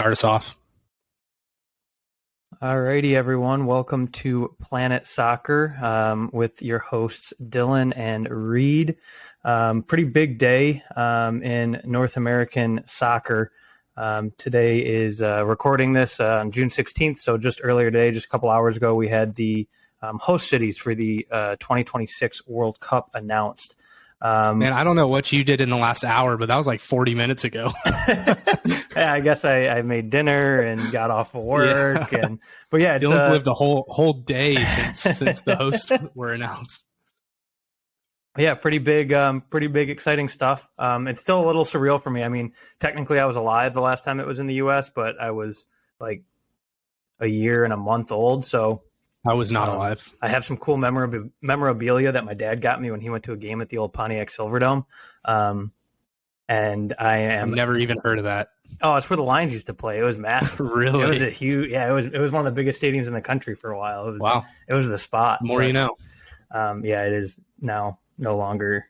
Start us off. Alrighty, everyone. Welcome to Planet Soccer with your hosts Dylan and Reed. Pretty big day in North American soccer. Today is recording this on June 16th, so just earlier today, just a couple hours ago, we had the host cities for the 2026 World Cup announced. Man, I don't know what you did in the last hour, but that was like 40 minutes ago. Yeah, I guess I made dinner and got off of work, Yeah. but yeah, it's, Dylan's lived a whole day since the hosts were announced. Yeah, pretty big, exciting stuff. It's still a little surreal for me. I mean, technically, I was alive the last time it was in the U.S., but I was like a year and a month old, so I was not alive. I have some cool memorabilia that my dad got me when he went to a game at the old Pontiac Silverdome. And I've never even heard of that. Oh, it's where the Lions used to play. It was massive. Really? It was a huge. Yeah, it was one of the biggest stadiums in the country for a while. Wow. It was the spot. The more you know. Yeah, it is now no longer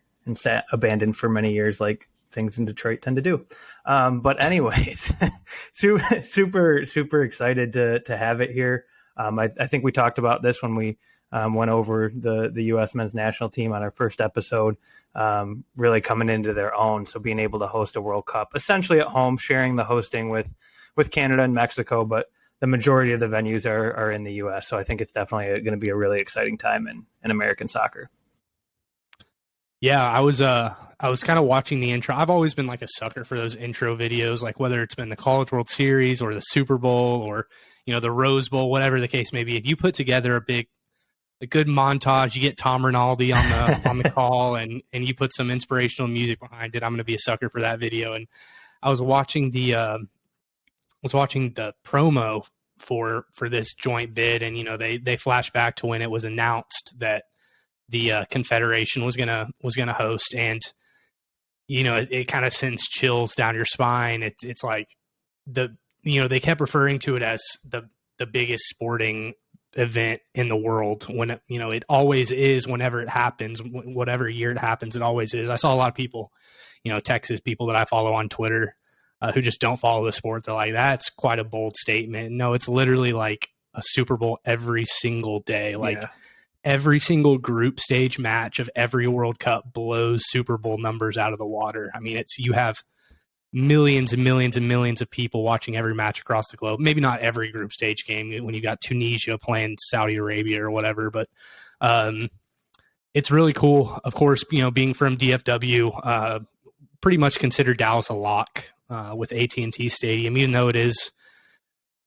abandoned for many years, like things in Detroit tend to do. But anyways, super excited to have it here. I think we talked about this when we went over the U.S. men's national team on our first episode, really coming into their own. So being able to host a World Cup, essentially at home, sharing the hosting with Canada and Mexico, but the majority of the venues are in the U.S. So I think it's definitely going to be a really exciting time in American soccer. Yeah, I was kind of watching the intro. I've always been like a sucker for those intro videos, like whether it's been the College World Series or the Super Bowl or, the Rose Bowl, whatever the case may be. If you put together a good montage, you get Tom Rinaldi on the call and you put some inspirational music behind it, I'm going to be a sucker for that video. And I was watching the promo for this joint bid, and they flash back to when it was announced that the Confederation was gonna host, and it kind of sends chills down your spine. It's like they kept referring to it as the biggest sporting event in the world, when it always is. Whenever it happens, whatever year it happens, it always is. I saw a lot of people, Texas people that I follow on Twitter, who just don't follow the sport. They're like, that's quite a bold statement. No, it's literally like a Super Bowl every single day. Like, yeah. Every single group stage match of every World Cup blows Super Bowl numbers out of the water. I mean, you have millions and millions and millions of people watching every match across the globe. Maybe not every group stage game when you got Tunisia playing Saudi Arabia or whatever, but it's really cool. Of course, being from DFW, pretty much consider Dallas a lock with AT&T Stadium, even though it is.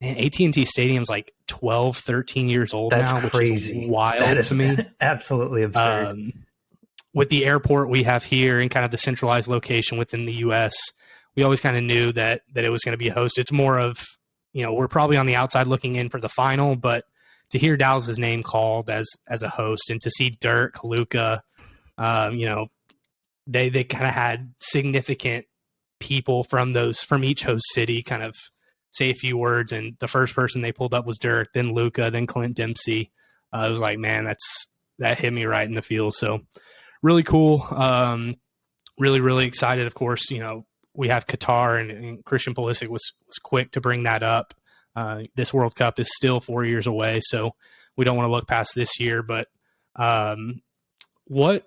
Man, AT&T Stadium's like 12, 13 years old now, crazy. Which is wild to me. Absolutely absurd. With the airport we have here and kind of the centralized location within the U.S., we always kind of knew that it was going to be a host. It's more of, we're probably on the outside looking in for the final, but to hear Dallas's name called as a host and to see Dirk, Luka, they kind of had significant people from each host city kind of say a few words, and the first person they pulled up was Dirk, then Luka, then Clint Dempsey. It was like, man, that hit me right in the feels. So really cool. Really excited. Of course, we have Qatar, and Christian Pulisic was quick to bring that up. This World Cup is still 4 years away, so we don't want to look past this year. But what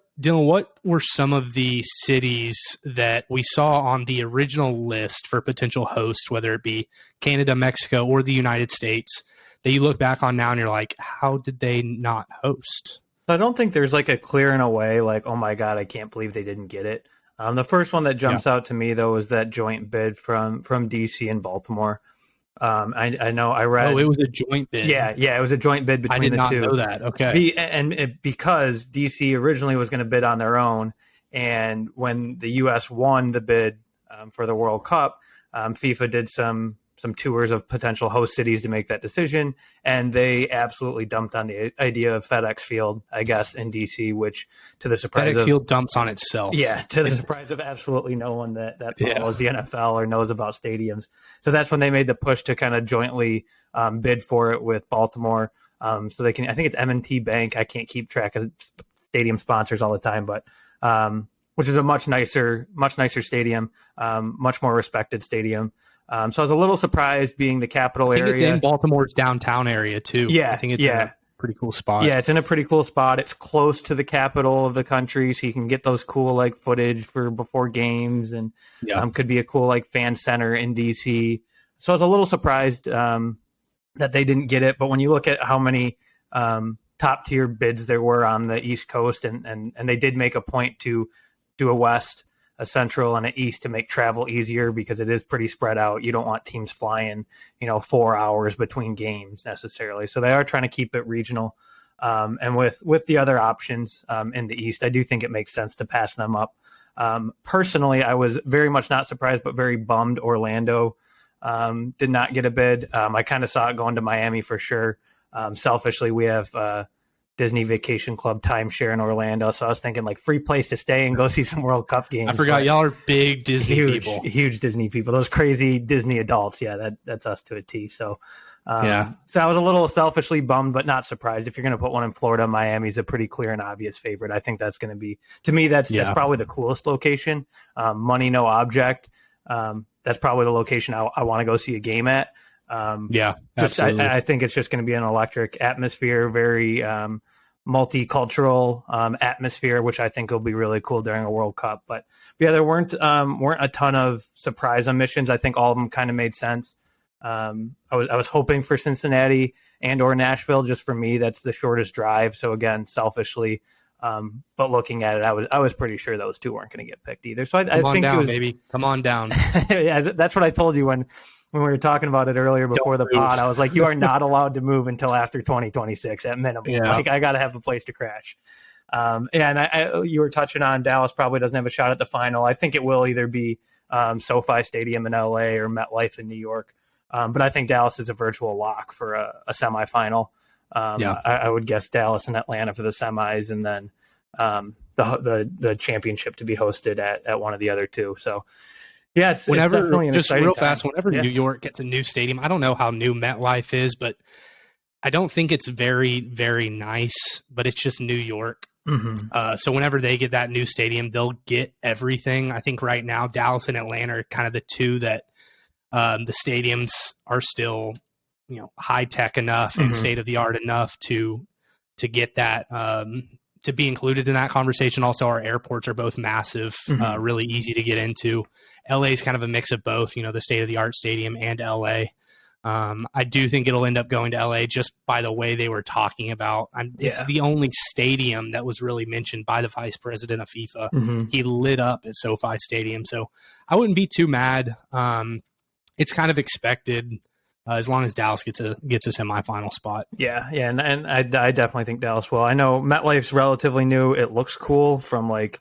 were some of the cities that we saw on the original list for potential hosts, whether it be Canada, Mexico, or the United States, that you look back on now and you're like, how did they not host? I don't think there's like a clear in a way, like, oh my God, I can't believe they didn't get it. The first one that jumps out to me, though, was that joint bid from DC and Baltimore. I know I read. Oh, it was a joint bid. Yeah, it was a joint bid between the two. I did not know that. Okay. Because DC originally was going to bid on their own, and when the U.S. won the bid for the World Cup, FIFA did some tours of potential host cities to make that decision, and they absolutely dumped on the idea of FedEx Field, I guess, in DC, which to the surprise FedEx Field dumps on itself. Yeah, to the surprise of absolutely no one that follows the NFL or knows about stadiums. So that's when they made the push to kind of jointly bid for it with Baltimore. So they can, I think it's M&T Bank. I can't keep track of stadium sponsors all the time, but which is a much nicer stadium, much more respected stadium. So I was a little surprised being the capital I think area. it's in Baltimore's downtown area too. Yeah, I think it's in a pretty cool spot. Yeah, it's in a pretty cool spot. It's close to the capital of the country, so you can get those cool like footage for before games, and could be a cool like fan center in DC. So I was a little surprised that they didn't get it. But when you look at how many top tier bids there were on the East Coast, and they did make a point to do a West, a Central, and an East to make travel easier because it is pretty spread out. You don't want teams flying, 4 hours between games necessarily. So they are trying to keep it regional. And with the other options in the East, I do think it makes sense to pass them up. Personally, I was very much not surprised, but very bummed Orlando did not get a bid. I kind of saw it going to Miami for sure. Selfishly, we have Disney Vacation Club timeshare in Orlando, so I was thinking like free place to stay and go see some World Cup games. I forgot y'all are big Disney people. Huge Disney people. Those crazy Disney adults. Yeah, that's us to a T. So so I was a little selfishly bummed, but not surprised. If you're going to put one in Florida, Miami's a pretty clear and obvious favorite. I think that's going to be, to me, that's probably the coolest location. Money, no object. That's probably the location I want to go see a game at. Absolutely. I think it's just going to be an electric atmosphere, very multicultural atmosphere, which I think will be really cool during a World Cup. But yeah, there weren't a ton of surprise omissions. I think all of them kind of made sense. I was hoping for Cincinnati and or Nashville. Just for me, that's the shortest drive. So again, selfishly, but looking at it, I was pretty sure those two weren't going to get picked either. So I think down, it was, baby. Come on down. Yeah, that's what I told you when we were talking about it earlier before the pod. I was like, you are not allowed to move until after 2026 at minimum. Yeah. Like, I got to have a place to crash. You were touching on Dallas probably doesn't have a shot at the final. I think it will either be SoFi Stadium in LA or MetLife in New York. But I think Dallas is a virtual lock for a semifinal. I would guess Dallas and Atlanta for the semis, and then the championship to be hosted at one of the other two. So yeah, it's definitely an just exciting real time. fast. Whenever New York gets a new stadium, I don't know how new MetLife is, but I don't think it's very, very nice. But it's just New York. Mm-hmm. So whenever they get that new stadium, they'll get everything. I think right now Dallas and Atlanta are kind of the two that the stadiums are still, high tech enough and state of the art enough to get that to be included in that conversation. Also, our airports are both massive, really easy to get into. LA is kind of a mix of both, the state of the art stadium and LA. I do think it'll end up going to LA just by the way they were talking about. It's the only stadium that was really mentioned by the vice president of FIFA. He lit up at SoFi Stadium. So I wouldn't be too mad. It's kind of expected as long as Dallas gets a semifinal spot. Yeah, and I definitely think Dallas will. I know MetLife's relatively new. It looks cool from like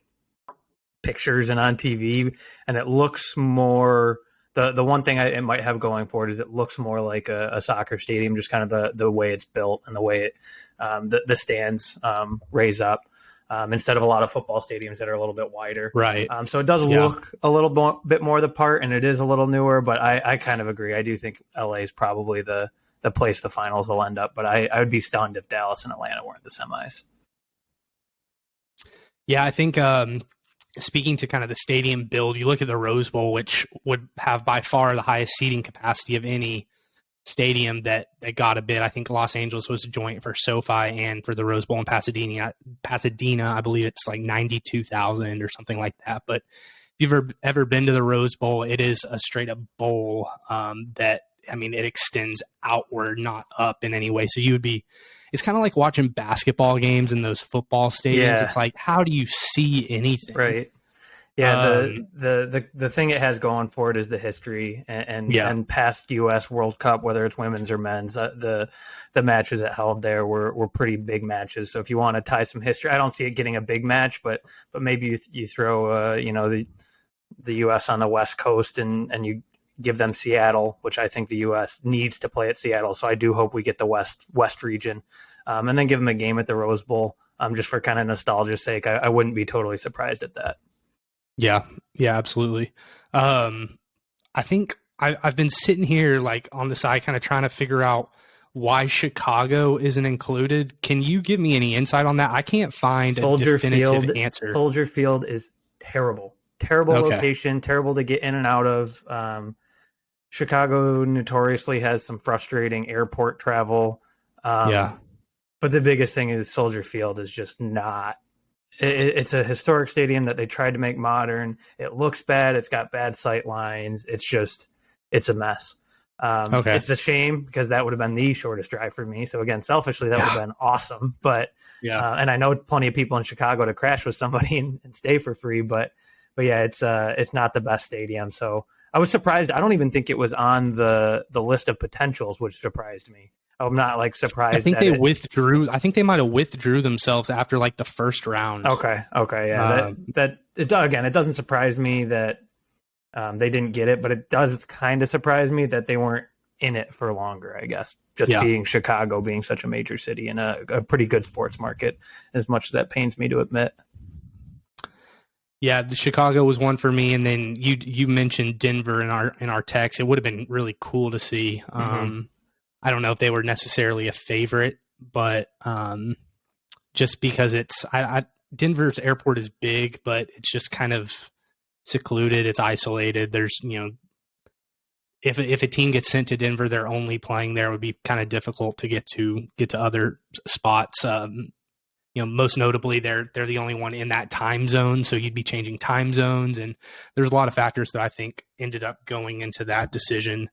pictures and on TV, and it looks more. The one thing it might have going for it is it looks more like a soccer stadium, just kind of the way it's built and the way it the stands raise up. Instead of a lot of football stadiums that are a little bit wider. Right. So it does look a little bit more the part, and it is a little newer, but I kind of agree. I do think LA is probably the place the finals will end up, but I would be stunned if Dallas and Atlanta weren't the semis. Yeah, I think speaking to kind of the stadium build, you look at the Rose Bowl, which would have by far the highest seating capacity of any stadium that got a bid. I think Los Angeles was joint for SoFi and for the Rose Bowl in Pasadena, I believe it's like 92,000 or something like that. But if you've ever been to the Rose Bowl, it is a straight up bowl that, it extends outward, not up in any way. So it's kind of like watching basketball games in those football stadiums. Yeah. It's like, how do you see anything? Right. Yeah, the thing it has going for it is the history and past U.S. World Cup, whether it's women's or men's. The matches it held there were pretty big matches. So if you want to tie some history, I don't see it getting a big match, but maybe you throw the U.S. on the West Coast and you give them Seattle, which I think the U.S. needs to play at Seattle. So I do hope we get the West region, and then give them a game at the Rose Bowl, just for kind of nostalgia's sake. I wouldn't be totally surprised at that. Yeah, absolutely. I think I've been sitting here like on the side kind of trying to figure out why Chicago isn't included. Can you give me any insight on that? I can't find a definitive answer. Soldier Field is terrible. Terrible location, terrible to get in and out of. Chicago notoriously has some frustrating airport travel. Yeah. But the biggest thing is Soldier Field is just not. It's a historic stadium that they tried to make modern. It looks bad. It's got bad sight lines. It's a mess. Okay. It's a shame because that would have been the shortest drive for me. So again, selfishly, that would have been awesome. But and I know plenty of people in Chicago to crash with somebody and stay for free. But yeah, it's not the best stadium. So I was surprised. I don't even think it was on the list of potentials, which surprised me. I'm not like surprised. I think they withdrew. I think they might have withdrew themselves after like the first round. Okay, yeah. It doesn't surprise me that they didn't get it, but it does kind of surprise me that they weren't in it for longer. I guess being Chicago, being such a major city and a pretty good sports market, as much as that pains me to admit. Yeah, the Chicago was one for me, and then you mentioned Denver in our text. It would have been really cool to see. I don't know if they were necessarily a favorite, but just because Denver's airport is big, but it's just kind of secluded. It's isolated. There's, if a team gets sent to Denver, they're only playing there. It would be kind of difficult to get to other spots. Most notably, they're the only one in that time zone, so you'd be changing time zones, and there's a lot of factors that I think ended up going into that decision.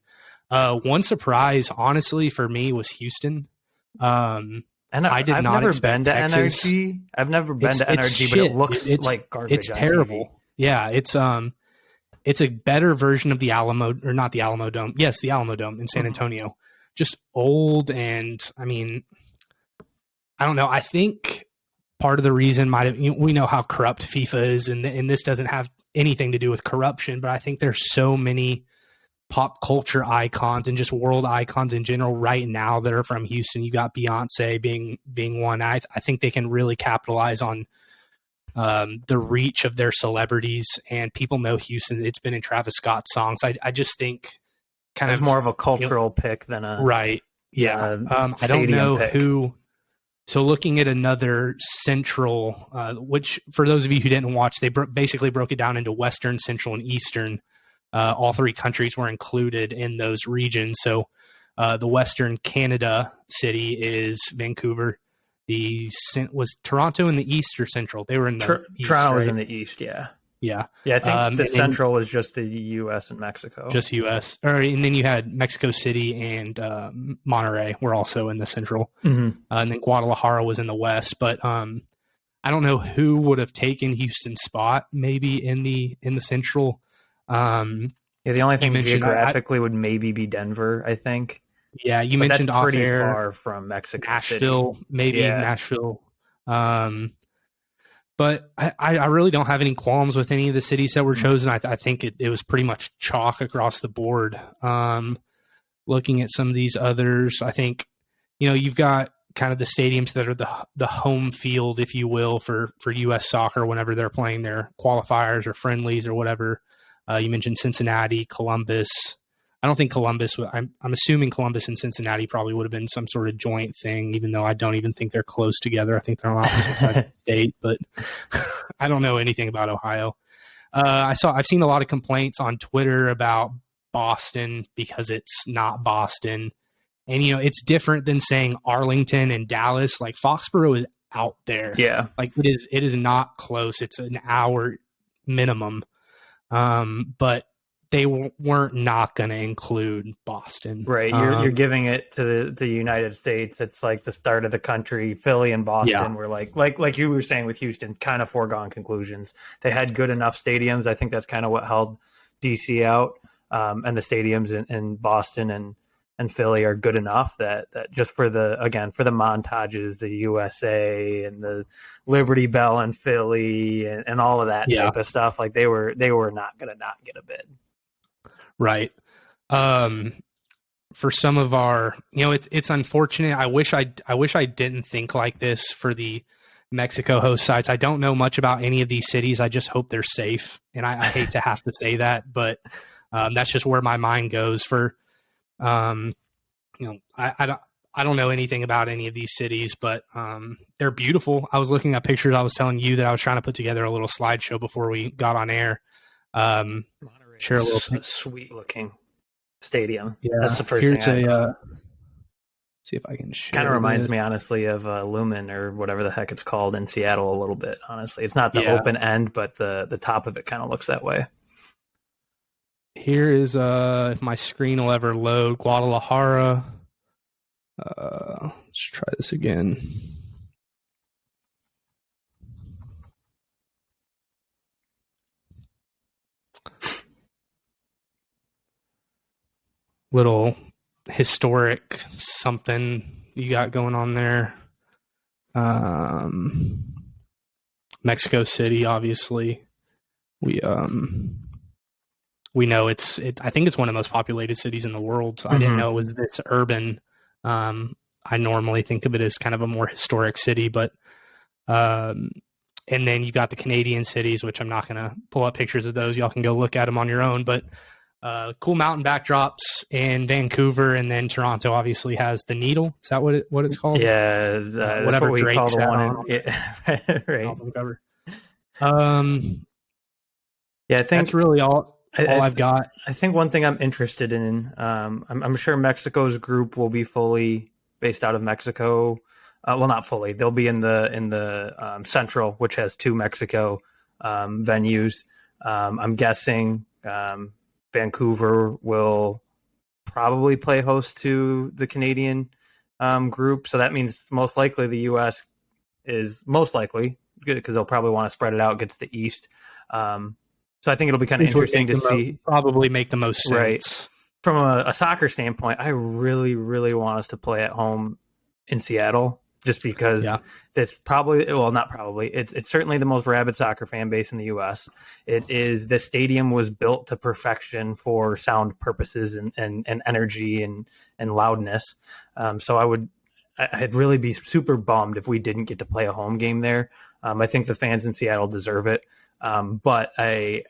One surprise, honestly, for me was Houston. And I've never been to NRG. I've never been to NRG, but it looks like garbage. It's terrible. TV. Yeah, it's a better version of the Alamo, or not the Alamo Dome. Yes, the Alamo Dome in San Antonio. Just old, and I mean, I don't know. I think part of the reason we know how corrupt FIFA is, and this doesn't have anything to do with corruption, but I think there's so many pop culture icons and just world icons in general right now that are from Houston. You got Beyonce being one. I think they can really capitalize on the reach of their celebrities, and people know Houston. It's been in Travis Scott's songs. I just think kind of more of a cultural pick than a right. Yeah. I don't know pick. Who. So looking at another central, which for those of you who didn't watch, they basically broke it down into Western, Central, and Eastern. All three countries were included in those regions. So the Western Canada city is Vancouver. Was Toronto in the East or Central? They were in the East, Toronto was right? in the East, yeah. Yeah. Yeah, I think the Central was just the U.S. and Mexico. Just U.S. And then you had Mexico City and Monterrey were also in the Central. And then Guadalajara was in the West. But I don't know who would have taken Houston's spot maybe in the Central. The only thing geographically would maybe be Denver, I think. Yeah, you mentioned that's pretty off-air, far from Mexico Nashville, City. Maybe Nashville. But I really don't have any qualms with any of the cities that were chosen. I think it was pretty much chalk across the board. Looking at some of these others, I think, you've got kind of the stadiums that are the home field, if you will, for U.S. soccer whenever they're playing their qualifiers or friendlies or whatever. You mentioned Cincinnati, Columbus. I don't think Columbus. I'm assuming Columbus and Cincinnati probably would have been some sort of joint thing, even though I don't even think they're close together. I think they're on opposite sides of the state, but I don't know anything about Ohio. I've seen a lot of complaints on Twitter about Boston because it's not Boston, and it's different than saying Arlington and Dallas. Like Foxborough is out there. Yeah, like it is not close. It's an hour minimum, but they weren't not going to include Boston. Right. You're giving it to the United States. It's like the start of the country. Philly and Boston were like you were saying with Houston, kind of foregone conclusions. They had good enough stadiums. I think that's kind of what held DC out. And the stadiums in Boston and Philly are good enough that just for the montages, the USA and the Liberty Bell and Philly and all of that type of stuff, like they were not going to not get a bid. Right. For some of our, it's unfortunate. I wish I didn't think like this for the Mexico host sites. I don't know much about any of these cities. I just hope they're safe. And I hate to have to say that, but that's just where my mind goes for, I don't know anything about any of these cities, but they're beautiful. I was looking at pictures. I was telling you that I was trying to put together a little slideshow before we got on air. Share a little sweet looking. stadium. Yeah, That's the first thing. See if I can share. Kind of reminds me, honestly, of Lumen or whatever the heck it's called in Seattle a little bit. Honestly, it's not the open end, but the top of it kind of looks that way. Here is if my screen will ever load. Guadalajara. Let's try this again. Little historic something you got going on there. Mexico City, obviously. We know I think it's one of the most populated cities in the world. Mm-hmm. I didn't know it was this urban. I normally think of it as kind of a more historic city, but and then you've got the Canadian cities, which I'm not going to pull up pictures of those. Y'all can go look at them on your own, but cool mountain backdrops in Vancouver, and then Toronto obviously has the Needle. Is that what it's called? Yeah, whatever what we Drake call the sat one on. Right. Album cover. Yeah, I think that's really all I've got. I think one thing I'm interested in, I'm sure Mexico's group will be fully based out of Mexico. Well, not fully. They'll be in the Central, which has 2 Mexico venues. I'm guessing Vancouver will probably play host to the Canadian group. So that means most likely the U.S. is most likely, because they'll probably want to spread it out, gets the East. So I think it'll be kind of interesting to see. Probably make the most sense. Right. From a soccer standpoint, I really, really want us to play at home in Seattle, just because it's probably, well, not probably, it's certainly the most rabid soccer fan base in the U.S. The stadium was built to perfection for sound purposes and energy and loudness. So I'd really be super bummed if we didn't get to play a home game there. I think the fans in Seattle deserve it. But I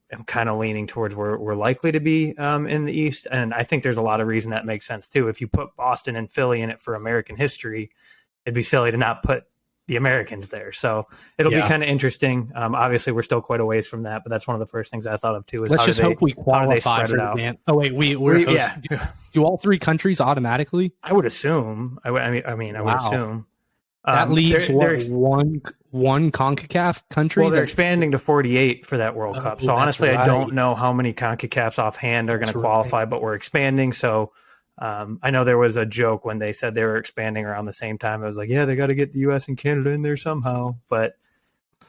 am kind of leaning towards we're likely to be in the East. And I think there's a lot of reason that makes sense too. If you put Boston and Philly in it for American history, it'd be silly to not put the Americans there. So it'll be kind of interesting. Obviously we're still quite a ways from that, but that's one of the first things I thought of too. Is let's just hope we qualify for the game. Oh wait, do all 3 countries automatically? I would assume. I would assume. That leaves one CONCACAF country. Well, they're expanding to 48 for that World Cup. So honestly, right. I don't know how many CONCACAFs offhand are going to qualify, but we're expanding. So I know there was a joke when they said they were expanding around the same time. I was like, yeah, they got to get the U.S. and Canada in there somehow. But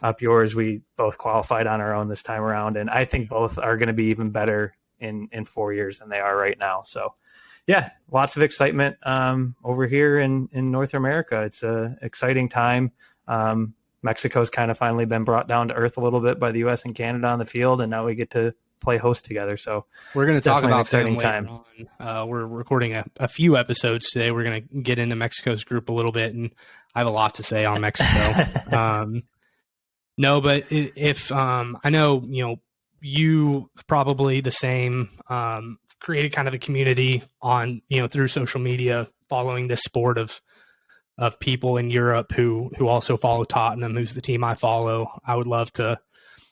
up yours, we both qualified on our own this time around. And I think both are going to be even better in 4 years than they are right now. So yeah, lots of excitement over here in North America. It's an exciting time. Mexico's kind of finally been brought down to earth a little bit by the U.S. and Canada on the field, and now we get to play host together. So we're going to talk about an exciting time. We're recording a few episodes today. We're going to get into Mexico's group a little bit, and I have a lot to say on Mexico. No, but if I know, you probably the same. Created kind of a community on, through social media, following this sport of people in Europe who also follow Tottenham, who's the team I follow. I would love to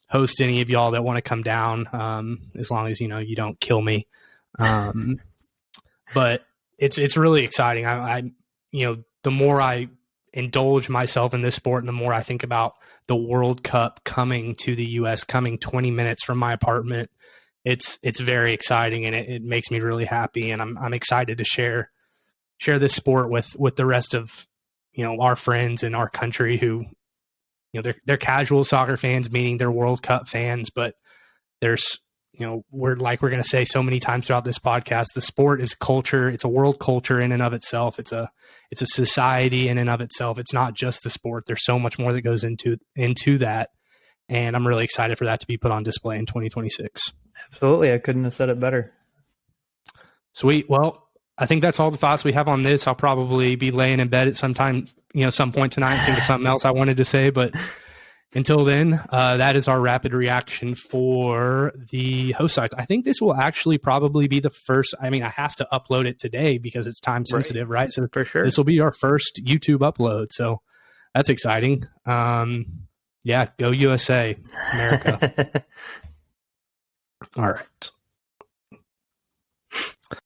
host any of y'all that want to come down, as long as, you don't kill me. But it's really exciting. I the more I indulge myself in this sport and the more I think about the World Cup coming to the U.S., coming 20 minutes from my apartment, it's very exciting, and it makes me really happy, and I'm excited to share this sport with the rest of our friends in our country who they're casual soccer fans, meaning they're World Cup fans, but there's we're going to say so many times throughout this podcast, the sport is culture. It's a world culture in and of itself. It's a society in and of itself. It's not just the sport. There's so much more that goes into that, and I'm really excited for that to be put on display in 2026. Absolutely. I couldn't have said it better. Sweet. Well, I think that's all the thoughts we have on this. I'll probably be laying in bed at some point tonight, think of something else I wanted to say, but until then, that is our rapid reaction for the host sites. I think this will actually probably be the first. I have to upload it today because it's time sensitive, right? So for sure, this will be our first YouTube upload. So that's exciting. Yeah, go USA, America. All right.